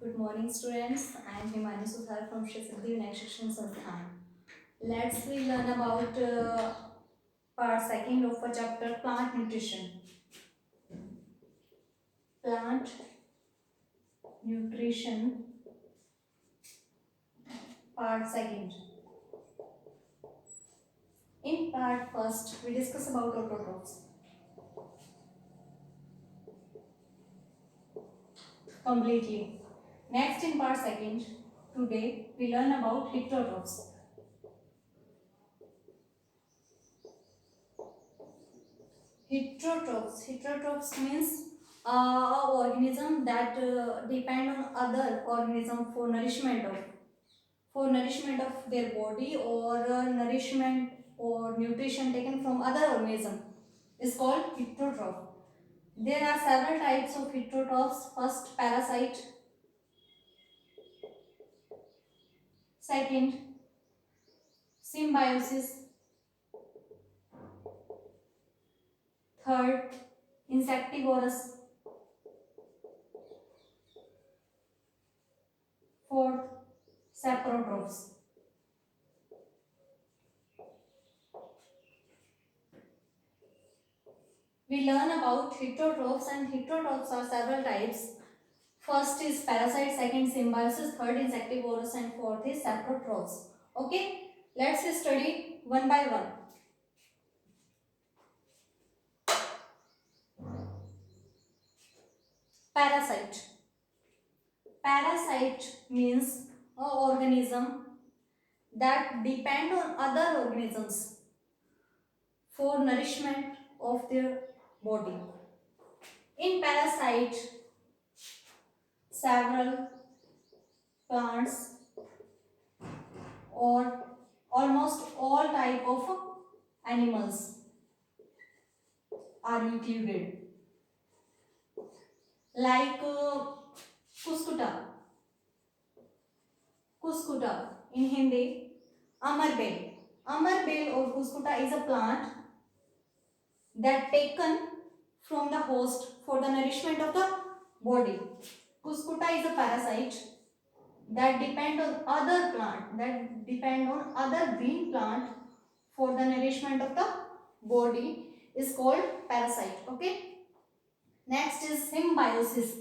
Good morning, students. I am Himani Sudhar from Shri Siddhi Vinayak Shikshan Sansthan. Let's we learn about part second of a chapter plant nutrition. Plant nutrition part second. In part first, we discuss about autotrophs completely. Next, in part second, today we learn about heterotrophs. Heterotrophs means a organism that depend on other organism for nourishment of their body or nourishment or nutrition taken from other organism is called heterotroph. There are several types of heterotrophs. First, parasite. Second, symbiosis. Third, insectivorous. Fourth, saprotrophs. We learn about heterotrophs, and heterotrophs are several types. First is parasite, second symbiosis, third insectivorous, and fourth is saprotrophs. Okay, let's study one by one. Parasite. Parasite means a organism that depend on other organisms for nourishment of their body. In parasite, several plants or almost all type of animals are included, like cuscuta. Cuscuta in Hindi, amarbel. Amarbel or cuscuta is a plant that taken from the host for the nourishment of the body. Cuscuta is a parasite that depend on other plant, that depend on other green plant for the nourishment of the body is called parasite. Okay. Next is symbiosis.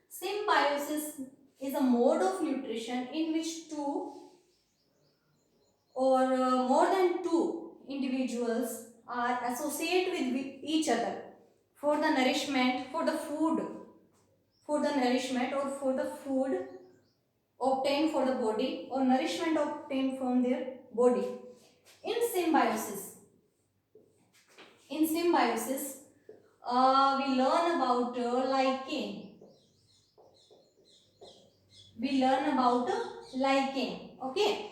Symbiosis is a mode of nutrition in which two or more than two individuals are associated with each other for the nourishment, for the nourishment or for the food obtained for the body or nourishment obtained from their body. In symbiosis, we learn about lichen. We learn about lichen. Okay,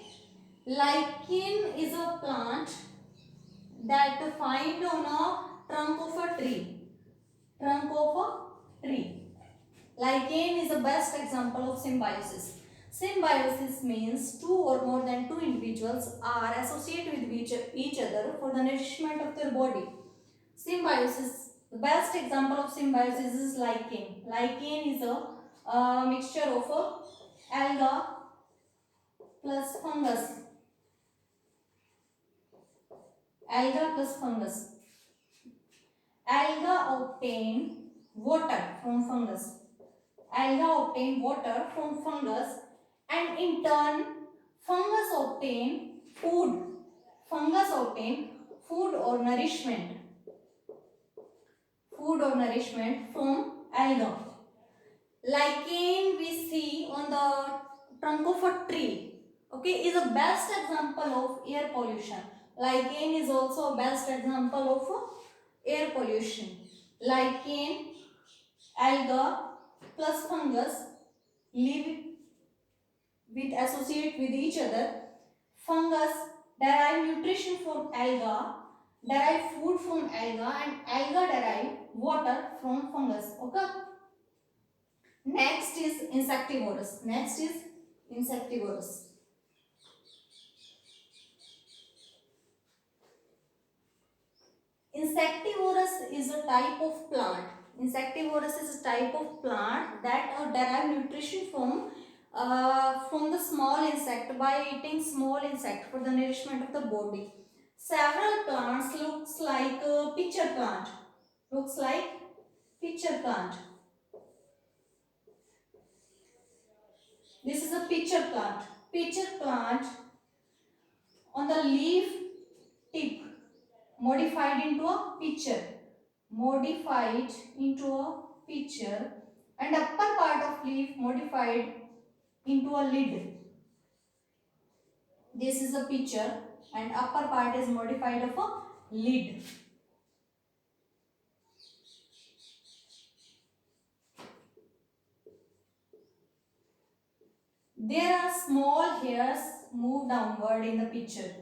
lichen is a plant that find on a trunk of a tree. Trunk of a tree. Lichen is the best example of symbiosis. Symbiosis means two or more than two individuals are associated with each other for the nourishment of their body. Symbiosis, the best example of symbiosis is lichen. Lichen is a mixture of alga plus fungus. Alga plus fungus. Alga obtain water from fungus. Alga obtain water from fungus, and in turn fungus obtain food. Fungus obtain food or nourishment. Food or nourishment from alga. Lichen we see on the trunk of a tree. Okay, is a best example of air pollution. Lichen is also a best example of air pollution. Lichen, alga plus fungus live with associate with each other. Fungus derive nutrition from alga, derive food from alga, and alga derive water from fungus. Okay. Next is insectivorous. Insectivorous is a type of plant. Insectivorous is a type of plant that derive nutrition from from the small insect by eating small insect for the nourishment of the body. Several plants looks like a pitcher plant. Looks like pitcher plant. This is a pitcher plant. Pitcher plant on the leaf tip modified into a pitcher. Modified into a pitcher and upper part of leaf modified into a lid. This is a pitcher and upper part is modified of a lid. There are small hairs move downward in the pitcher.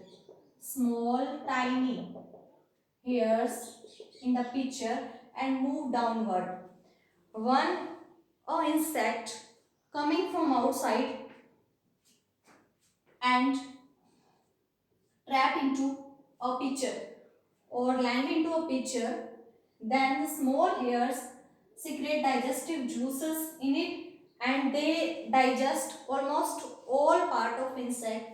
Small tiny hairs in the pitcher and move downward. One insect coming from outside and trap into a pitcher or land into a pitcher, then the small hairs secrete digestive juices in it and they digest almost all part of insect.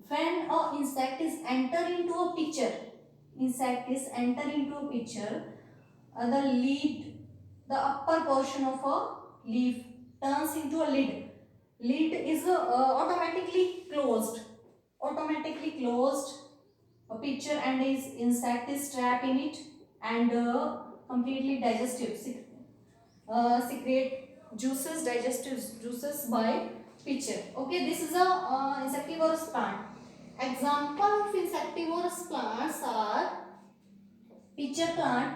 When a insect is enter into a pitcher, the lid, the upper portion of a leaf turns into a lid. Lid is automatically closed. A pitcher and is insect is trapped in it and completely digestive. Secrete juices, digestive juices by pitcher. Okay, this is a insectivorous plant. Example of insectivorous plants are pitcher plant,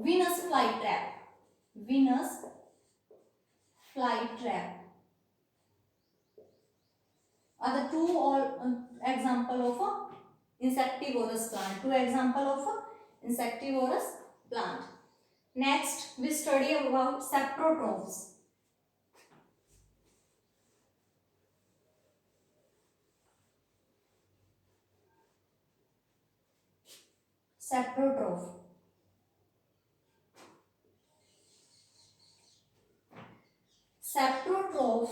Venus flytrap. Venus flytrap are the two example of a insectivorous plant. Two example of a insectivorous plant. Next, we study about saprotrophs. Saprotroph. Saprotroph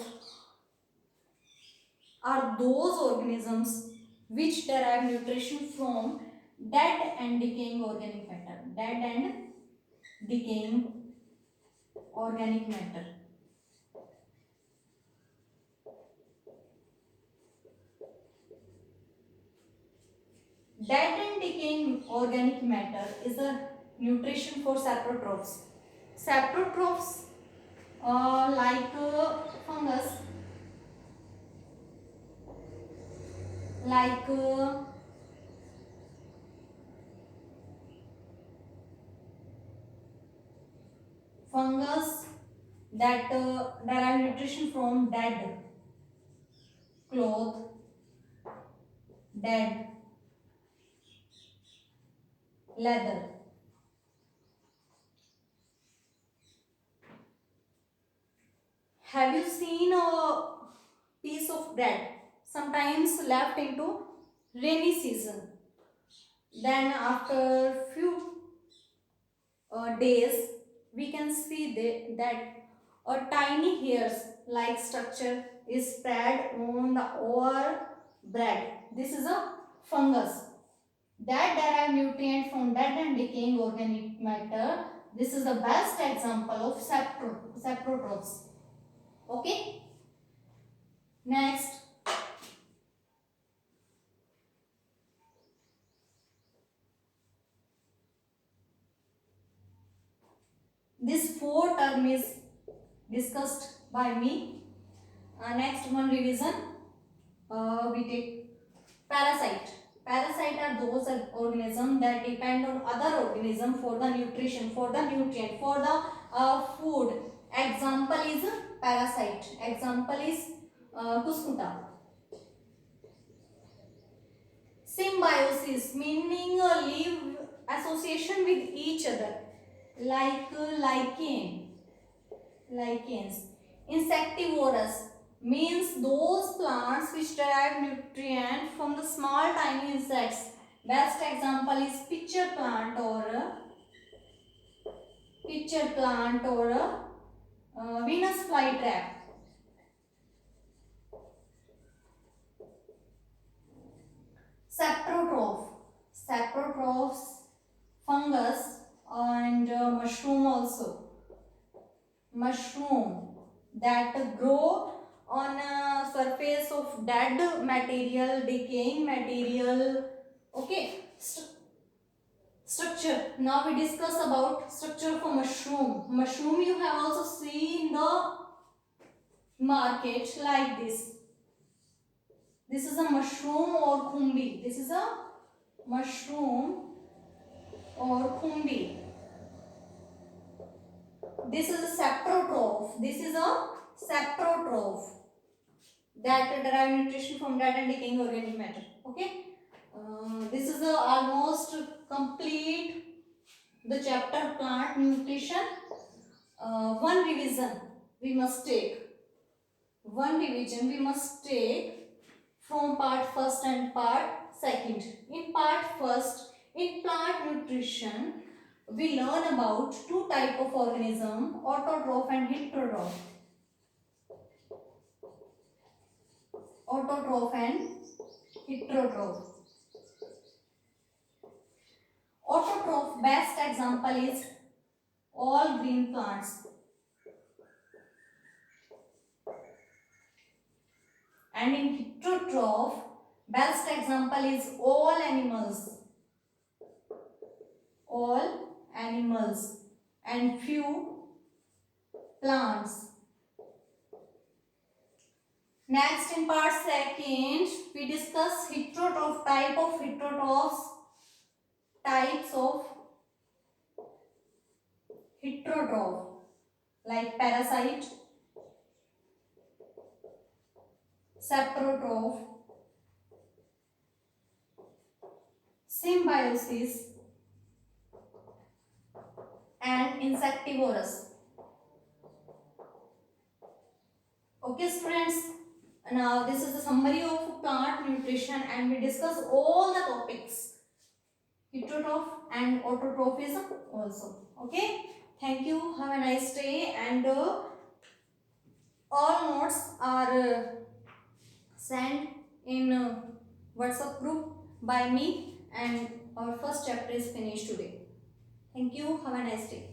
are those organisms which derive nutrition from dead and decaying organic matter. Dead and decaying organic matter. Dead and decaying organic matter is a nutrition for saprotrophs. Saprotrophs like fungus, like fungus that derive nutrition from dead cloth, dead leather. Have you seen a piece of bread sometimes left into rainy season? Then after few days we can see that a tiny hairs like structure is spread on the over bread. This is a fungus that derive nutrient from dead and decaying organic matter. This is the best example of saprotrophs. Okay. Next, this 4 term is discussed by me. Next one revision. We take parasite. Parasite are those organisms that depend on other organisms for the nutrition, for the nutrient, for the food. Example is parasite. Example is Cuscuta. Symbiosis meaning live association with each other, like lichens. Insectivorous means those plants which derive nutrient from the small tiny insects. Best example is pitcher plant or pitcher plant or Venus flytrap. Saprotroph. Saprotrophs, fungus and mushroom also. Mushroom that grow on a surface of dead material, decaying material. Okay. Structure. Now we discuss about structure for mushroom. Mushroom you have also seen in the market like this. This is a mushroom or khumbi. This is a mushroom or khumbi. This is a saprotroph. This is a saprotroph that derive nutrition from dead and decaying organic matter. Okay. This is almost complete the chapter plant nutrition. One revision we must take. One revision we must take from part first and part second. In part first, in plant nutrition, we learn about two type of organism, autotroph and heterotroph. Autotroph and heterotroph. Autotroph best example is all green plants. And in heterotroph, best example is all animals. All animals and few plants. Next in part second, we discuss heterotroph, type of heterotrophs, types of heterotroph like parasite, saprotroph, symbiosis and insectivorous. Okay students, now this is the summary of plant nutrition and we discuss all the topics, heterotroph and autotrophism also. Okay, thank you, have a nice day, and all notes are sent in WhatsApp group by me, and our first chapter is finished today. Thank you, have a nice day.